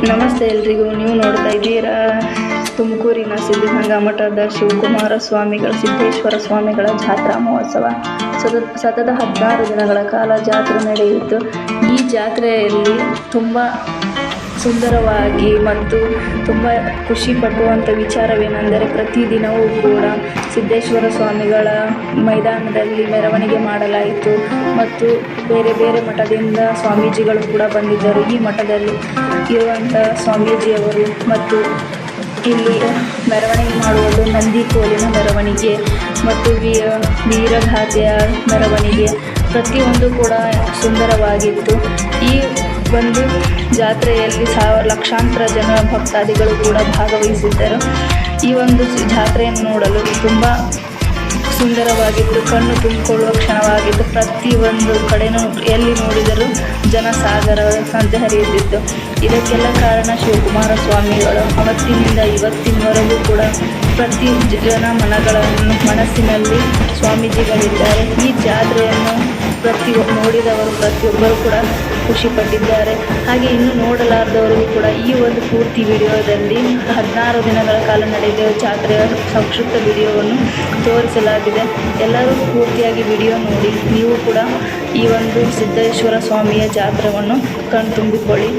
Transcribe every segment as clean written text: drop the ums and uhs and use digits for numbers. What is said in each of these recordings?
ನಮಸ್ತೆ ಎಲ್ರಿಗೂ. ನೀವು ನೋಡ್ತಾ ಇದ್ದೀರಾ ತುಮಕೂರಿನ ಸಿದ್ಧಗಂಗಾ ಮಠದ ಶಿವಕುಮಾರ ಸ್ವಾಮಿಗಳ ಸಿದ್ದೇಶ್ವರ ಸ್ವಾಮಿಗಳ ಜಾತ್ರಾ ಮಹೋತ್ಸವ. ಸತತ 16 ದಿನಗಳ ಕಾಲ ಜಾತ್ರೆ ನಡೆಯಿತು. ಈ ಜಾತ್ರೆಯಲ್ಲಿ ತುಂಬ ಸುಂದರವಾಗಿ ಮತ್ತು ತುಂಬ ಖುಷಿ ಪಟ್ಟುವಂಥ ವಿಚಾರವೇನೆಂದರೆ ಪ್ರತಿದಿನವೂ ಕೂಡ ಸಿದ್ದೇಶ್ವರ ಸ್ವಾಮಿಗಳ ಮೈದಾನದಲ್ಲಿ ಮೆರವಣಿಗೆ ಮಾಡಲಾಯಿತು ಮತ್ತು ಬೇರೆ ಬೇರೆ ಮಠದಿಂದ ಸ್ವಾಮೀಜಿಗಳು ಕೂಡ ಬಂದಿದ್ದರು. ಈ ಮಠದಲ್ಲಿ ಇರುವಂಥ ಸ್ವಾಮೀಜಿಯವರು ಮತ್ತು ಇಲ್ಲಿ ಮೆರವಣಿಗೆ ಮಾಡುವುದು ನಂದಿ ಕೋಲಿನ ಮೆರವಣಿಗೆ ಮತ್ತು ವೀರಗಾಸೆಯ ಮೆರವಣಿಗೆ ಪ್ರತಿಯೊಂದು ಕೂಡ ಸುಂದರವಾಗಿತ್ತು. ಈ ಒಂದು ಜಾತ್ರೆಯಲ್ಲಿ ಲಕ್ಷಾಂತರ ಜನ ಭಕ್ತಾದಿಗಳು ಕೂಡ ಭಾಗವಹಿಸಿದ್ದರು. ಈ ಒಂದು ಜಾತ್ರೆಯನ್ನು ನೋಡಲು ತುಂಬ ಸುಂದರವಾಗಿತ್ತು, ಕಣ್ಣು ತುಂಬಿಕೊಳ್ಳುವ ಕ್ಷಣವಾಗಿತ್ತು. ಪ್ರತಿಯೊಂದು ಕಡೆಯೂ ಎಲ್ಲಿ ನೋಡಿದರೂ ಜನಸಾಗರ ಸಂತೆ ಹರಿಯುತ್ತಿತ್ತು. ಇದಕ್ಕೆಲ್ಲ ಕಾರಣ ಶಿವಕುಮಾರ ಸ್ವಾಮಿಗಳು. ಅವತ್ತಿನಿಂದ ಇವತ್ತಿನವರೆಗೂ ಕೂಡ ಪ್ರತಿ ಜನ ಮನಸ್ಸಿನಲ್ಲಿ ಸ್ವಾಮೀಜಿಗಳಿದ್ದಾರೆ. ಈ ಜಾತ್ರೆಯನ್ನು ನೋಡಿದವರು ಪ್ರತಿಯೊಬ್ಬರು ಕೂಡ ಖುಷಿಪಟ್ಟಿದ್ದಾರೆ. ಹಾಗೆ ಇನ್ನೂ ನೋಡಲಾರದವರಿಗೂ ಕೂಡ ಈ ಒಂದು ಪೂರ್ತಿ ವಿಡಿಯೋದಲ್ಲಿ 16 ದಿನಗಳ ಕಾಲ ನಡೆದ ಜಾತ್ರೆಯ ಸಂಕ್ಷಿಪ್ತ ವಿಡಿಯೋವನ್ನು ತೋರಿಸಲಾಗಿದೆ. ಎಲ್ಲರೂ ಪೂರ್ತಿಯಾಗಿ ವಿಡಿಯೋ ನೋಡಿ ನೀವು ಕೂಡ ಈ ಒಂದು ಸಿದ್ದೇಶ್ವರ ಸ್ವಾಮಿಯ ಜಾತ್ರೆಯನ್ನು ಕಣ್ತುಂಬಿಕೊಳ್ಳಿ.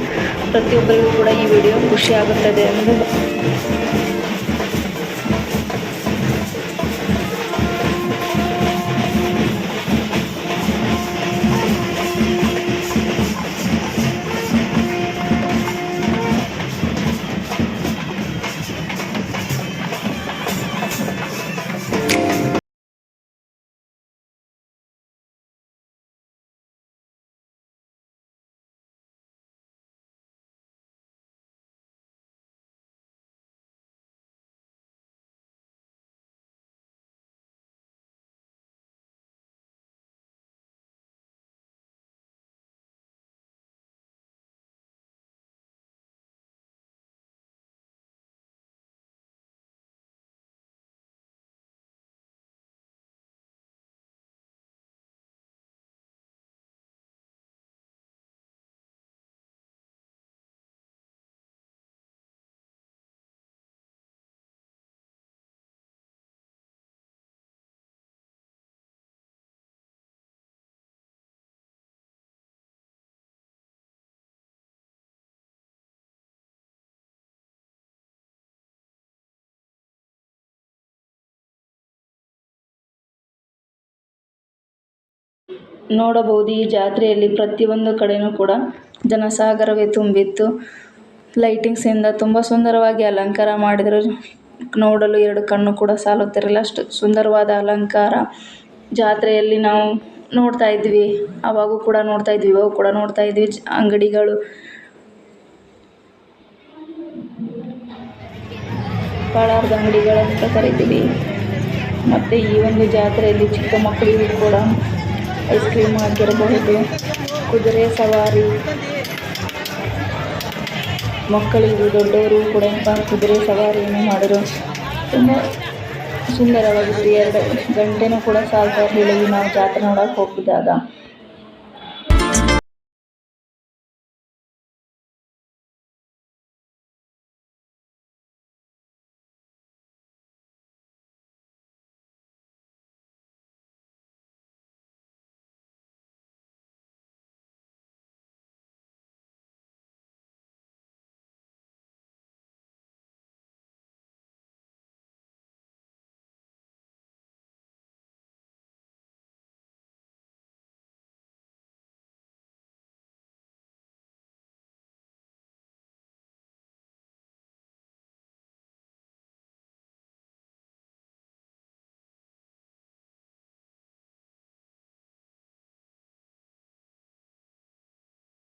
ಪ್ರತಿಯೊಬ್ಬರಿಗೂ ಕೂಡ ಈ ವಿಡಿಯೋ ಖುಷಿಯಾಗುತ್ತದೆ ಎಂದು ನೋಡಬಹುದು. ಈ ಜಾತ್ರೆಯಲ್ಲಿ ಪ್ರತಿಯೊಂದು ಕಡೆಯೂ ಕೂಡ ಜನಸಾಗರವೇ ತುಂಬಿತ್ತು. ಲೈಟಿಂಗ್ಸಿಂದ ತುಂಬ ಸುಂದರವಾಗಿ ಅಲಂಕಾರ ಮಾಡಿದರು. ನೋಡಲು 2 ಕಣ್ಣು ಕೂಡ ಸಾಲುತ್ತಿರಲಿಲ್ಲ, ಅಷ್ಟು ಸುಂದರವಾದ ಅಲಂಕಾರ ಜಾತ್ರೆಯಲ್ಲಿ ನಾವು ನೋಡ್ತಾ ಇದ್ವಿ. ಅವಾಗೂ ಕೂಡ ನೋಡ್ತಾ ಇದ್ವಿ, ಇವಾಗ ಕೂಡ ನೋಡ್ತಾ ಇದ್ವಿ. ಅಂಗಡಿಗಳು, ಪಳಾರದ ಅಂಗಡಿಗಳಂತ ಕರಿತೀವಿ. ಮತ್ತು ಈ ಒಂದು ಜಾತ್ರೆಯಲ್ಲಿ ಚಿಕ್ಕ ಮಕ್ಕಳಿಗೂ ಕೂಡ ಐಸ್ ಕ್ರೀಮ್ ಆಗಿರಬಹುದು, ಕುದುರೆ ಸವಾರಿ, ಮಕ್ಕಳಿಗೂ ದೊಡ್ಡವರು ಕೂಡ ಕುದುರೆ ಸವಾರಿಯನ್ನು ಮಾಡಿದ್ರು. ತುಂಬ ಸುಂದರವಾಗಿತ್ತು. 2 ಗಂಟೆನೂ ಕೂಡ ಸಾಲ್ತಾ ಇರಲಿಲ್ಲ ನಾವು ಜಾತ್ರೆ ನೋಡೋಕೆ ಹೋಗಿದ್ದಾಗ.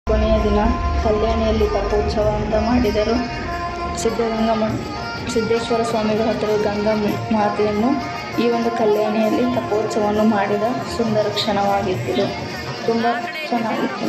ಕೊನೆಯ ದಿನ ಕಲ್ಯಾಣಿಯಲ್ಲಿ ತಪೋತ್ಸವ ಅಂತ ಮಾಡಿದರು. ಸಿದ್ದೇಶ್ವರ ಸ್ವಾಮಿಗಳ ಹತ್ತಿರ ಗಂಗಾ ಮಾತೆಯನ್ನು ಈ ಒಂದು ಕಲ್ಯಾಣಿಯಲ್ಲಿ ತಪೋತ್ಸವವನ್ನು ಮಾಡಿದ ಸುಂದರ ಕ್ಷಣವಾಗಿತ್ತು. ತುಂಬ ಚೆನ್ನಾಗಿತ್ತು.